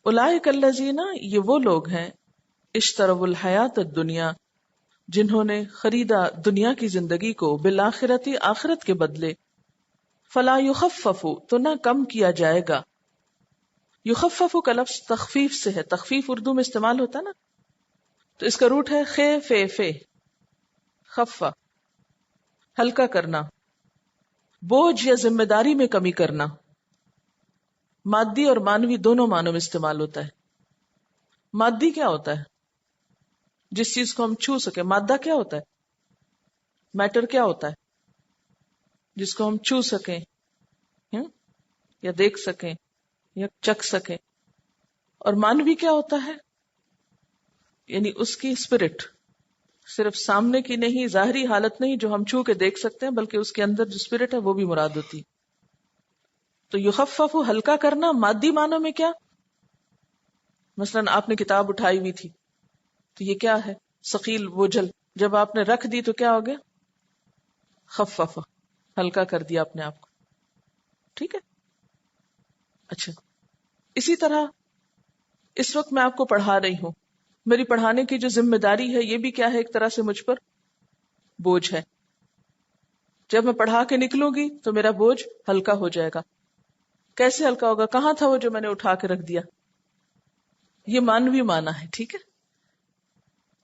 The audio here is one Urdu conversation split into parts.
اولئک الذین، یہ وہ لوگ ہیں، اشتروا الحیات الدنیا، جنہوں نے خریدا دنیا کی زندگی کو، بالآخرتی، آخرت کے بدلے، فلا یخفف، تو نہ کم کیا جائے گا. یخفف کا لفظ تخفیف سے ہے، تخفیف اردو میں استعمال ہوتا ہے نا، تو اس کا روٹ ہے خے فے فے، خفا، ہلکا کرنا، بوجھ یا ذمہ داری میں کمی کرنا. مادی اور مانوی دونوں معنوں میں استعمال ہوتا ہے. مادی کیا ہوتا ہے؟ جس چیز کو ہم چھو سکے. مادہ کیا ہوتا ہے؟ میٹر کیا ہوتا ہے؟ جس کو ہم چھو سکیں یا دیکھ سکیں یا چکھ سکیں. اور مانوی کیا ہوتا ہے؟ یعنی اس کی اسپرٹ، صرف سامنے کی نہیں، ظاہری حالت نہیں جو ہم چھو کے دیکھ سکتے ہیں، بلکہ اس کے اندر جو اسپرٹ ہے وہ بھی مراد ہوتی. تو یخفف، ہلکا کرنا. مادی معنوں میں کیا؟ مثلا آپ نے کتاب اٹھائی ہوئی تھی تو یہ کیا ہے؟ ثقیل، بوجھل. جب آپ نے رکھ دی تو کیا ہو گیا؟ خفف، ہلکا کر دیا اپنے آپ کو. ٹھیک ہے. اچھا، اسی طرح اس وقت میں آپ کو پڑھا رہی ہوں، میری پڑھانے کی جو ذمہ داری ہے یہ بھی کیا ہے؟ ایک طرح سے مجھ پر بوجھ ہے. جب میں پڑھا کے نکلوں گی تو میرا بوجھ ہلکا ہو جائے گا. کیسے ہلکا ہوگا؟ کہاں تھا وہ جو میں نے اٹھا کے رکھ دیا؟ یہ مانوی معنی ہے. ٹھیک ہے.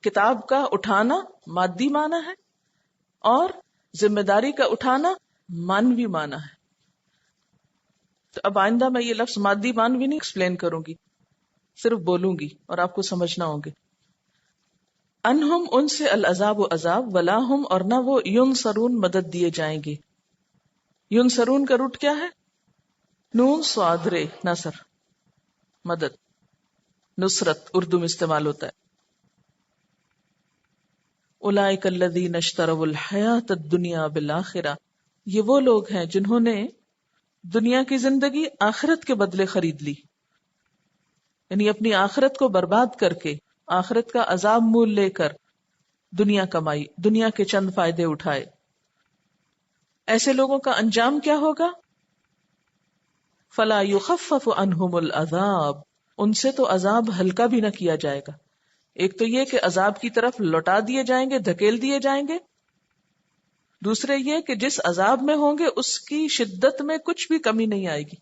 کتاب کا اٹھانا مادی معنی ہے اور ذمہ داری کا اٹھانا مانوی معنی ہے. تو اب آئندہ میں یہ لفظ مادی مانوی نہیں ایکسپلین کروں گی، صرف بولوں گی اور آپ کو سمجھنا ہوں گے. انہم، ان سے، العذاب و عذاب، ولا ہم، اور نہ وہ، ینصرون، مدد دیے جائیں گے. ینصرون کا روٹ کیا ہے؟ نون صاد رے، نصر، مدد، نصرت اردو میں استعمال ہوتا ہے. اولئک الذین اشتروا الحیات الدنیا بالآخرہ، یہ وہ لوگ ہیں جنہوں نے دنیا کی زندگی آخرت کے بدلے خرید لی، یعنی اپنی آخرت کو برباد کر کے، آخرت کا عذاب مول لے کر دنیا کمائی، دنیا کے چند فائدے اٹھائے. ایسے لوگوں کا انجام کیا ہوگا؟ فلا یخفف عنہم العذاب، ان سے تو عذاب ہلکا بھی نہ کیا جائے گا. ایک تو یہ کہ عذاب کی طرف لوٹا دیے جائیں گے، دھکیل دیے جائیں گے. دوسرے یہ کہ جس عذاب میں ہوں گے اس کی شدت میں کچھ بھی کمی نہیں آئے گی.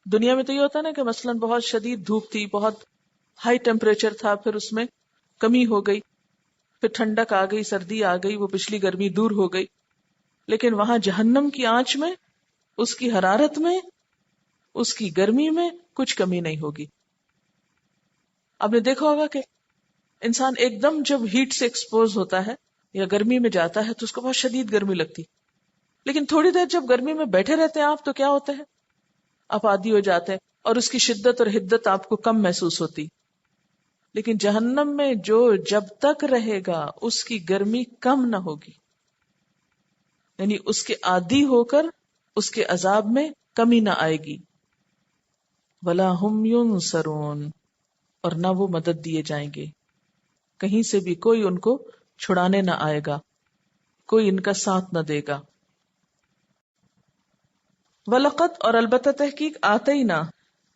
دنیا میں تو یہ ہوتا ہے نا کہ مثلا بہت شدید دھوپ تھی، بہت ہائی ٹیمپریچر تھا، پھر اس میں کمی ہو گئی، پھر ٹھنڈک آ گئی، سردی آ گئی، وہ پچھلی گرمی دور ہو گئی. لیکن وہاں جہنم کی آنچ میں، اس کی حرارت میں، اس کی گرمی میں کچھ کمی نہیں ہوگی. آپ نے دیکھا ہوگا کہ انسان ایک دم جب ہیٹ سے ایکسپوز ہوتا ہے یا گرمی میں جاتا ہے تو اس کو بہت شدید گرمی لگتی، لیکن تھوڑی دیر جب گرمی میں بیٹھے رہتے ہیں آپ تو کیا ہوتا ہے؟ آپ عادی ہو جاتے ہیں اور اس کی شدت اور حدت آپ کو کم محسوس ہوتی. لیکن جہنم میں جو جب تک رہے گا اس کی گرمی کم نہ ہوگی، یعنی اس کے عادی ہو کر اس کے عذاب میں کمی نہ آئے گی. ولا ہم ینصرون، اور نہ وہ مدد دیے جائیں گے، کہیں سے بھی کوئی ان کو چھڑانے نہ آئے گا، کوئی ان کا ساتھ نہ دے گا. وَلَقَدْ، اور البتہ تحقیق، آتینا،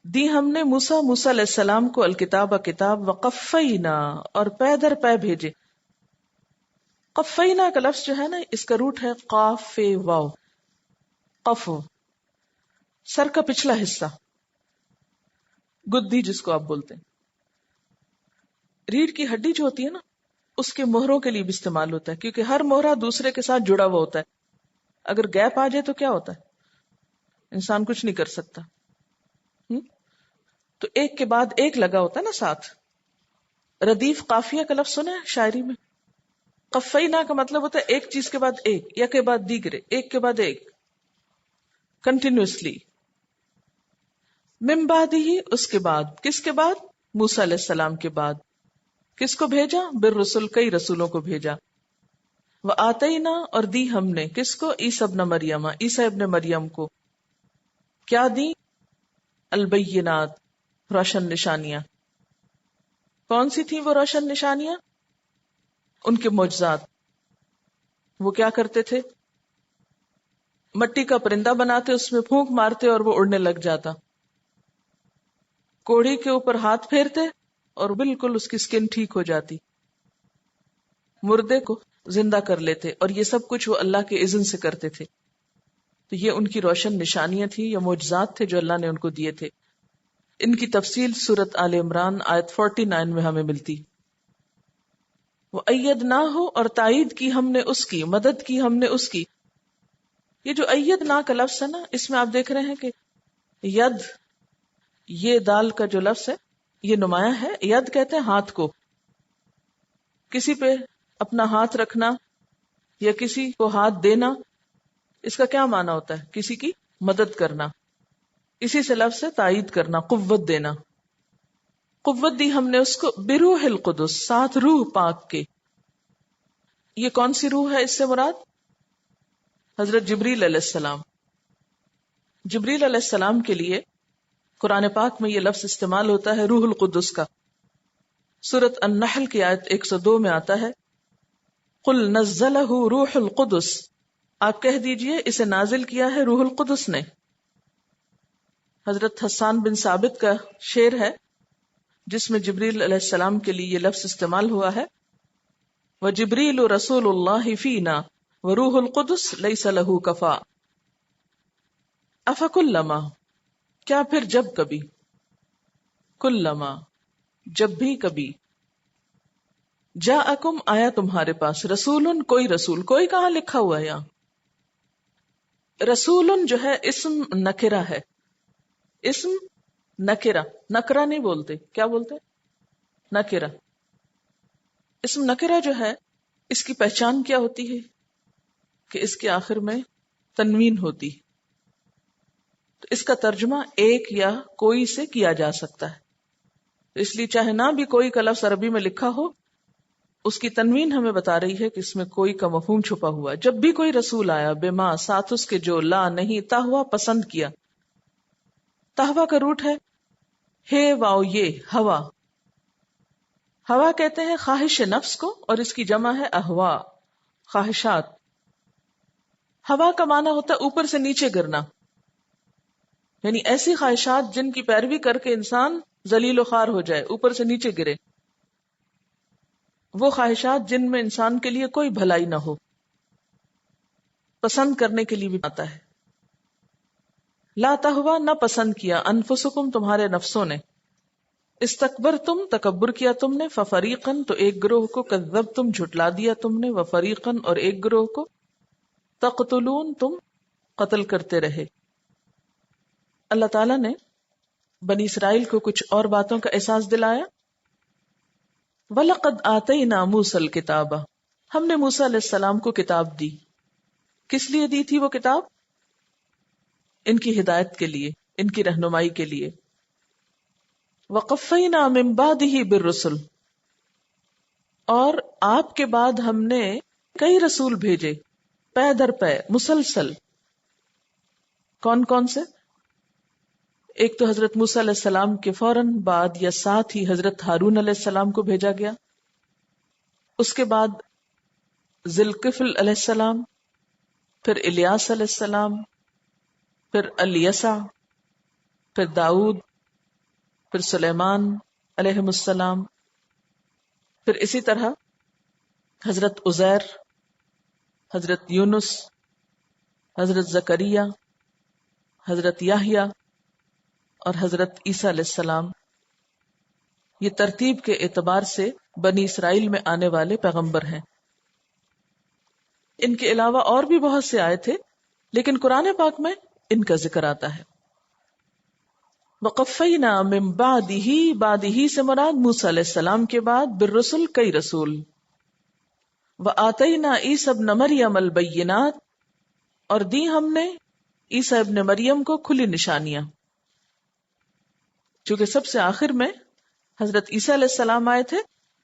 دی ہم نے، موسیٰ علیہ السلام کو، الکتاب، کتاب، وقفینا، اور پے در پے بھیجے. قفینا کا لفظ جو ہے نا اس کا روٹ ہے قاف فے واو. قف، سر کا پچھلا حصہ، گدی جس کو آپ بولتے ہیں. ریڑھ کی ہڈی جو ہوتی ہے نا اس کے مہروں کے لیے بھی استعمال ہوتا ہے، کیونکہ ہر مہرہ دوسرے کے ساتھ جڑا ہوا ہوتا ہے. اگر گیپ آ جائے تو کیا ہوتا ہے؟ انسان کچھ نہیں کر سکتا. تو ایک کے بعد ایک لگا ہوتا ہے نا ساتھ. ردیف قافیہ کا لفظ سنا ہے شاعری میں؟ قفینا کا مطلب ہوتا ہے ایک چیز کے بعد ایک، یا کے بعد دیگرے، ایک کے بعد ایک، کنٹینیوسلی. من بعد ہی، اس کے بعد. کس کے بعد؟ موسیٰ علیہ السلام کے بعد. کس کو بھیجا؟ بالرسل، کئی رسولوں کو بھیجا. وآتینا، اور دی ہم نے، کس کو؟ عیسیٰ ابن مریم، عیسیٰ ابن مریم کو. کیا دی؟ البینات، روشن نشانیاں. کون سی تھی وہ روشن نشانیاں؟ ان کے معجزات. وہ کیا کرتے تھے؟ مٹی کا پرندہ بناتے، اس میں پھونک مارتے اور وہ اڑنے لگ جاتا. کوڑی کے اوپر ہاتھ پھیرتے اور بالکل اس کی سکن ٹھیک ہو جاتی، مردے کو زندہ کر لیتے، اور یہ سب کچھ وہ اللہ کے اذن سے کرتے تھے. تو یہ ان کی روشن نشانیاں تھیں، یہ معجزات تھے جو اللہ نے ان کو دیے تھے. ان کی تفصیل سورت آل عمران آیت 49 میں ہمیں ملتی. وَأَيَّدْنَاهُ، اور تائید کی ہم نے اس کی، مدد کی ہم نے اس کی. یہ جو ایدنا کا لفظ ہے نا، اس میں آپ دیکھ رہے ہیں کہ ید، یہ دال کا جو لفظ ہے یہ نمایاں ہے. ید کہتے ہیں ہاتھ کو، کسی پہ اپنا ہاتھ رکھنا یا کسی کو ہاتھ دینا، اس کا کیا معنی ہوتا ہے؟ کسی کی مدد کرنا. اسی سے لفظ ہے تائید کرنا، قوت دینا. قوت دی ہم نے اس کو بروح القدس، ساتھ روح پاک کے. یہ کون سی روح ہے اس سے مراد؟ حضرت جبریل علیہ السلام. جبریل علیہ السلام کے لیے قرآن پاک میں یہ لفظ استعمال ہوتا ہے روح القدس کا. سورۃ النحل کی آیت 102 میں آتا ہے قل نزلہ روح القدس، آپ کہہ دیجئے اسے نازل کیا ہے روح القدس نے. حضرت حسان بن ثابت کا شعر ہے جس میں جبریل علیہ السلام کے لیے یہ لفظ استعمال ہوا ہے وَجِبْرِيلُ رَسُولُ اللَّهِ فِينَا وَرُوحُ الْقُدُسِ لَيْسَ لَهُ كَفَا. أَفَكُلَّمَا، کیا پھر جب کبھی، کلما جب بھی کبھی، جاءکم آیا تمہارے پاس، رسول کوئی رسول، کوئی کہاں لکھا ہوا ہے یہاں؟ رسول جو ہے اسم نکرہ ہے، اسم نکرہ، نکرہ نہیں بولتے، کیا بولتے؟ نکرہ. اسم نکرہ جو ہے اس کی پہچان کیا ہوتی ہے کہ اس کے آخر میں تنوین ہوتی، تو اس کا ترجمہ ایک یا کوئی سے کیا جا سکتا ہے. اس لیے چاہے نہ بھی کوئی کا لفظ عربی میں لکھا ہو، اس کی تنوین ہمیں بتا رہی ہے کہ اس میں کوئی کا مفہوم چھپا ہوا. جب بھی کوئی رسول آیا، بما ساتھ اس کے جو، لا نہیں، تہوا پسند کیا. تہوا کا روٹ ہے ہے واو یہ ہوا. ہوا کہتے ہیں خواہش نفس کو، اور اس کی جمع ہے اہوا، خواہشات. ہوا کا معنی ہوتا ہے اوپر سے نیچے گرنا، یعنی ایسی خواہشات جن کی پیروی کر کے انسان ذلیل و خوار ہو جائے، اوپر سے نیچے گرے. وہ خواہشات جن میں انسان کے لیے کوئی بھلائی نہ ہو، پسند کرنے کے لیے بھی آتا ہے. لا تہوا، نہ پسند کیا، انفسکم تمہارے نفسوں نے، استکبر تم تکبر کیا تم نے، ففریقن تو ایک گروہ کو، کذب تم جھٹلا دیا تم نے، وفریقن اور ایک گروہ کو، تقتلون تم قتل کرتے رہے. اللہ تعالیٰ نے بنی اسرائیل کو کچھ اور باتوں کا احساس دلایا. وَلَقَدْ آتَيْنَا مُوسَى الْكِتَابَ، ہم نے موسیٰ علیہ السلام کو کتاب دی. کس لیے دی تھی وہ کتاب؟ ان کی ہدایت کے لیے، ان کی رہنمائی کے لیے. وَقَفَّيْنَا مِن بَعْدِهِ بِالرُّسُلِ، اور آپ کے بعد ہم نے کئی رسول بھیجے، پے در پے، مسلسل. کون کون سے؟ ایک تو حضرت موسیٰ علیہ السلام کے فوراً بعد یا ساتھ ہی حضرت ہارون علیہ السلام کو بھیجا گیا. اس کے بعد ذوالکفل علیہ السلام، پھر الیاس علیہ السلام، پھر الیسع، پھر داؤد، پھر سلیمان علیہ السلام، پھر اسی طرح حضرت عزیر، حضرت یونس، حضرت زکریا، حضرت یحییٰ اور حضرت عیسیٰ علیہ السلام. یہ ترتیب کے اعتبار سے بنی اسرائیل میں آنے والے پیغمبر ہیں. ان کے علاوہ اور بھی بہت سے آئے تھے، لیکن قرآن پاک میں ان کا ذکر آتا ہے. وَقَفَّيْنَا مِن بَعْدِهِ، بعدہ سے مراد موسیٰ علیہ السلام کے بعد، بالرسل کئی رسول. وَآتَيْنَا عِیسَى ابْنَ مَرْیَمَ الْبَیِّنَاتِ، اور دی ہم نے عیسیٰ ابن مریم کو کھلی نشانیاں. چونکہ سب سے آخر میں حضرت عیسیٰ علیہ السلام آئے تھے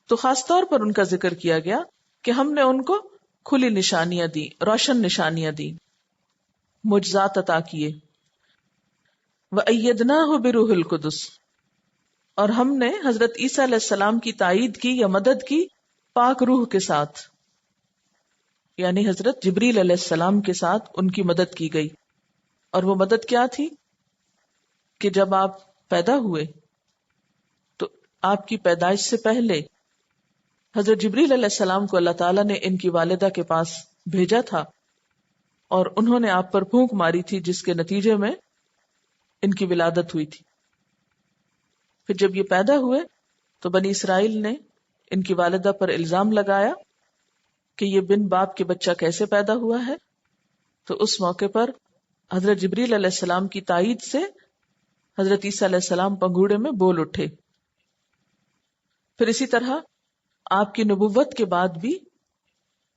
تو خاص طور پر ان کا ذکر کیا گیا کہ ہم نے ان کو کھلی نشانیاں دی، روشن نشانیاں دی، معجزات عطا کیے. وَأَيَّدْنَاهُ بِرُوحِ الْقُدُسِ، اور ہم نے حضرت عیسیٰ علیہ السلام کی تائید کی یا مدد کی پاک روح کے ساتھ، یعنی حضرت جبریل علیہ السلام کے ساتھ ان کی مدد کی گئی. اور وہ مدد کیا تھی کہ جب آپ پیدا ہوئے آپ کی پیدائش سے پہلے حضرت جبریل علیہ السلام کو اللہ تعالیٰ نے ان کی والدہ کے پاس بھیجا تھا اور انہوں نے آپ پر پھونک ماری تھی، جس کے نتیجے میں ان کی ولادت ہوئی تھی۔ پھر جب یہ پیدا ہوئے تو بنی اسرائیل نے ان کی والدہ پر الزام لگایا کہ یہ بن باپ کے بچہ کیسے پیدا ہوا ہے، تو اس موقع پر حضرت جبریل علیہ السلام کی تائید سے حضرت عیسیٰ علیہ السلام پنگوڑے میں بول اٹھے۔ پھر اسی طرح آپ کی نبوت کے بعد بھی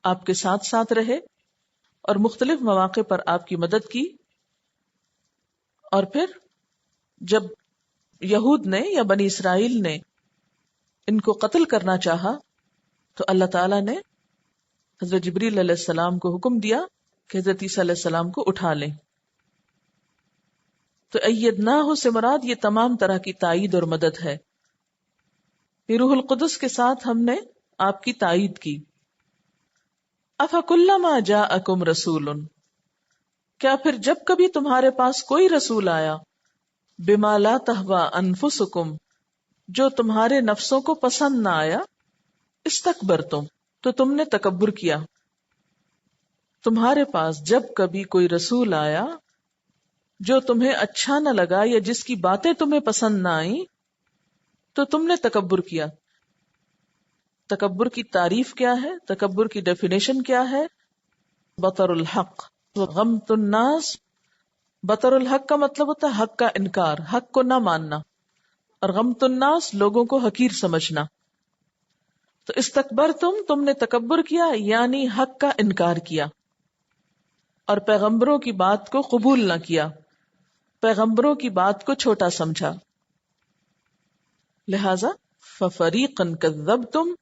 آپ کے ساتھ ساتھ رہے اور مختلف مواقع پر آپ کی مدد کی، اور پھر جب یہود نے یا بنی اسرائیل نے ان کو قتل کرنا چاہا تو اللہ تعالیٰ نے حضرت جبریل علیہ السلام کو حکم دیا کہ حضرت عیسیٰ علیہ السلام کو اٹھا لیں۔ تو ایدناہ سے مراد یہ تمام طرح کی تائید اور مدد ہے۔ یہ روح القدس کے ساتھ ہم نے آپ کی تائید کی۔ افکلما جاءکم رسول، کیا پھر جب کبھی تمہارے پاس کوئی رسول آیا، بما لا تہوی انفسکم، جو تمہارے نفسوں کو پسند نہ آیا، استکبرتم، تو تم نے تکبر کیا۔ تمہارے پاس جب کبھی کوئی رسول آیا جو تمہیں اچھا نہ لگا یا جس کی باتیں تمہیں پسند نہ آئیں تو تم نے تکبر کیا۔ تکبر کی تعریف کیا ہے؟ تکبر کی ڈیفینیشن کیا ہے؟ بطر الحق وغمت الناس۔ بطر الحق کا مطلب ہوتا ہے حق کا انکار، حق کو نہ ماننا، اور غمت الناس لوگوں کو حقیر سمجھنا۔ تو استکبرتم، نے تکبر کیا، یعنی حق کا انکار کیا اور پیغمبروں کی بات کو قبول نہ کیا، پیغمبروں کی بات کو چھوٹا سمجھا۔ لہذا ففریقا کذبتم،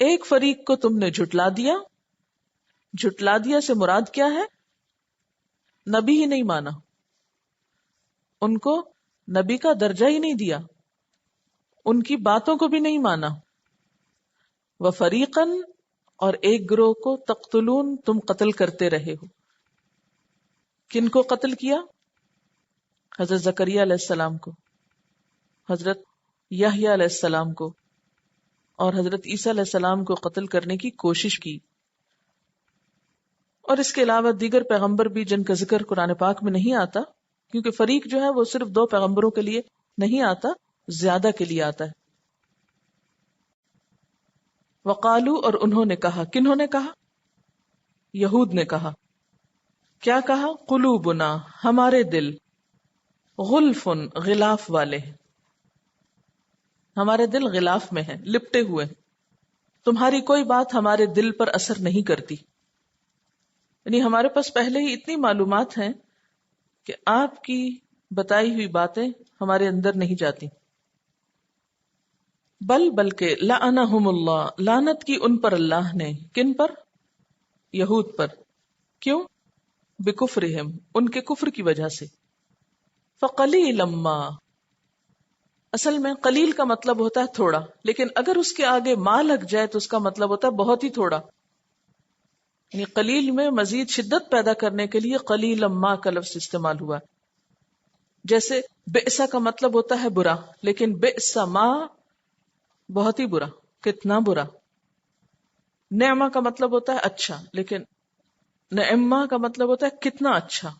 ایک فریق کو تم نے جھٹلا دیا۔ جھٹلا دیا سے مراد کیا ہے؟ نبی ہی نہیں مانا، ان کو نبی کا درجہ ہی نہیں دیا، ان کی باتوں کو بھی نہیں مانا۔ وفریقا، اور ایک گروہ کو تقتلون، تم قتل کرتے رہے ہو۔ کن کو قتل کیا؟ حضرت زکریا علیہ السلام کو، حضرت یحییٰ علیہ السلام کو، اور حضرت عیسیٰ علیہ السلام کو قتل کرنے کی کوشش کی۔ اور اس کے علاوہ دیگر پیغمبر بھی جن کا ذکر قرآن پاک میں نہیں آتا، کیونکہ فریق جو ہے وہ صرف 2 پیغمبروں کے لیے نہیں آتا، زیادہ کے لیے آتا ہے۔ وقالو، اور انہوں نے کہا، کنہوں نے کہا؟ یہود نے کہا۔ کیا کہا؟ قلوبنا، ہمارے دل، غلفن، غلاف والے، ہمارے دل غلاف میں ہیں، لپٹے ہوئے ہیں، تمہاری کوئی بات ہمارے دل پر اثر نہیں کرتی۔ یعنی ہمارے پاس پہلے ہی اتنی معلومات ہیں کہ آپ کی بتائی ہوئی باتیں ہمارے اندر نہیں جاتی۔ بلکہ لعنہم اللہ، لعنت کی ان پر اللہ نے۔ کن پر؟ یہود پر۔ کیوں؟ بکفرہم، ان کے کفر کی وجہ سے۔ فقلیلا ما، اصل میں قلیل کا مطلب ہوتا ہے تھوڑا، لیکن اگر اس کے آگے ما لگ جائے تو اس کا مطلب ہوتا ہے بہت ہی تھوڑا۔ یعنی قلیل میں مزید شدت پیدا کرنے کے لیے قلیلا ما کا لفظ استعمال ہوا۔ جیسے بئس کا مطلب ہوتا ہے برا، لیکن بئس ما بہت ہی برا، کتنا برا۔ نعمہ کا مطلب ہوتا ہے اچھا، لیکن نعمہ کا مطلب ہوتا ہے کتنا اچھا۔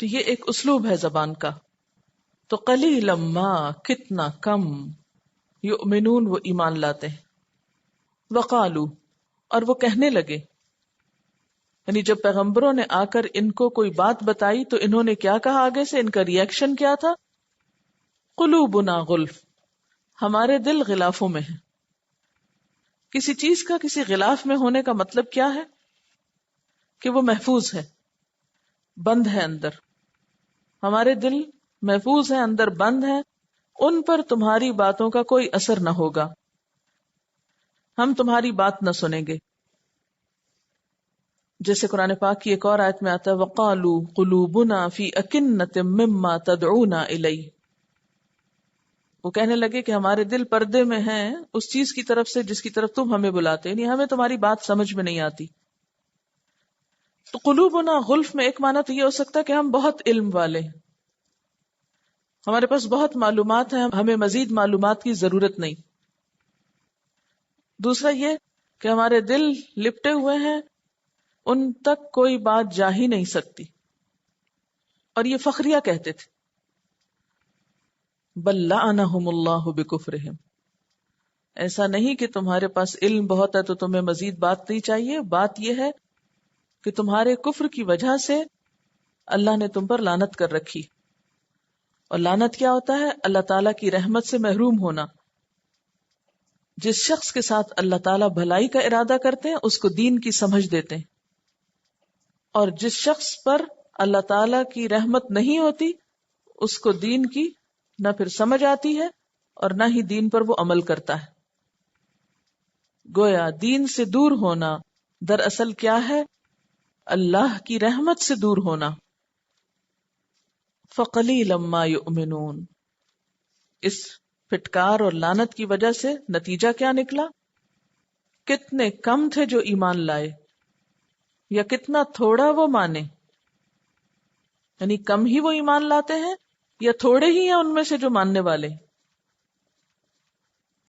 تو یہ ایک اسلوب ہے زبان کا۔ تو قلیلا ما، کتنا کم، یؤمنون، وہ ایمان لاتے ہیں۔ وقالو، اور وہ کہنے لگے، یعنی جب پیغمبروں نے آ کر ان کو کوئی بات بتائی تو انہوں نے کیا کہا؟ آگے سے ان کا ریئیکشن کیا تھا؟ قلوبنا غلف، ہمارے دل غلافوں میں ہیں۔ کسی چیز کا کسی غلاف میں ہونے کا مطلب کیا ہے؟ کہ وہ محفوظ ہے، بند ہے اندر۔ ہمارے دل محفوظ ہیں، اندر بند ہیں، ان پر تمہاری باتوں کا کوئی اثر نہ ہوگا، ہم تمہاری بات نہ سنیں گے۔ جیسے قرآن پاک کی ایک اور آیت میں آتا ہے وَقَالُوا قُلُوبُنَا فِي أَكِنَّةٍ مِّمَّا تَدْعُونَا إِلَيْهِ، وہ کہنے لگے کہ ہمارے دل پردے میں ہیں اس چیز کی طرف سے جس کی طرف تم ہمیں بلاتے، یعنی ہمیں تمہاری بات سمجھ میں نہیں آتی۔ تو قلوبنا غلف میں ایک معنی تو یہ ہو سکتا ہے کہ ہم بہت علم والے ہیں، ہمارے پاس بہت معلومات ہیں، ہمیں مزید معلومات کی ضرورت نہیں۔ دوسرا یہ کہ ہمارے دل لپٹے ہوئے ہیں، ان تک کوئی بات جا ہی نہیں سکتی، اور یہ فخریہ کہتے تھے بل لعنہم اللہ بکفرہم، ایسا نہیں کہ تمہارے پاس علم بہت ہے تو تمہیں مزید بات نہیں چاہیے، بات یہ ہے کہ تمہارے کفر کی وجہ سے اللہ نے تم پر لعنت کر رکھی۔ اور لعنت کیا ہوتا ہے؟ اللہ تعالیٰ کی رحمت سے محروم ہونا۔ جس شخص کے ساتھ اللہ تعالیٰ بھلائی کا ارادہ کرتے ہیں اس کو دین کی سمجھ دیتے ہیں، اور جس شخص پر اللہ تعالیٰ کی رحمت نہیں ہوتی اس کو دین کی نہ پھر سمجھ آتی ہے اور نہ ہی دین پر وہ عمل کرتا ہے۔ گویا دین سے دور ہونا دراصل کیا ہے؟ اللہ کی رحمت سے دور ہونا۔ فَقَلِيلًا مَا يُؤْمِنُونَ، اس پھٹکار اور لعنت کی وجہ سے نتیجہ کیا نکلا؟ کتنے کم تھے جو ایمان لائے، یا کتنا تھوڑا وہ مانے، یعنی کم ہی وہ ایمان لاتے ہیں یا تھوڑے ہی ہیں ان میں سے جو ماننے والے ہیں۔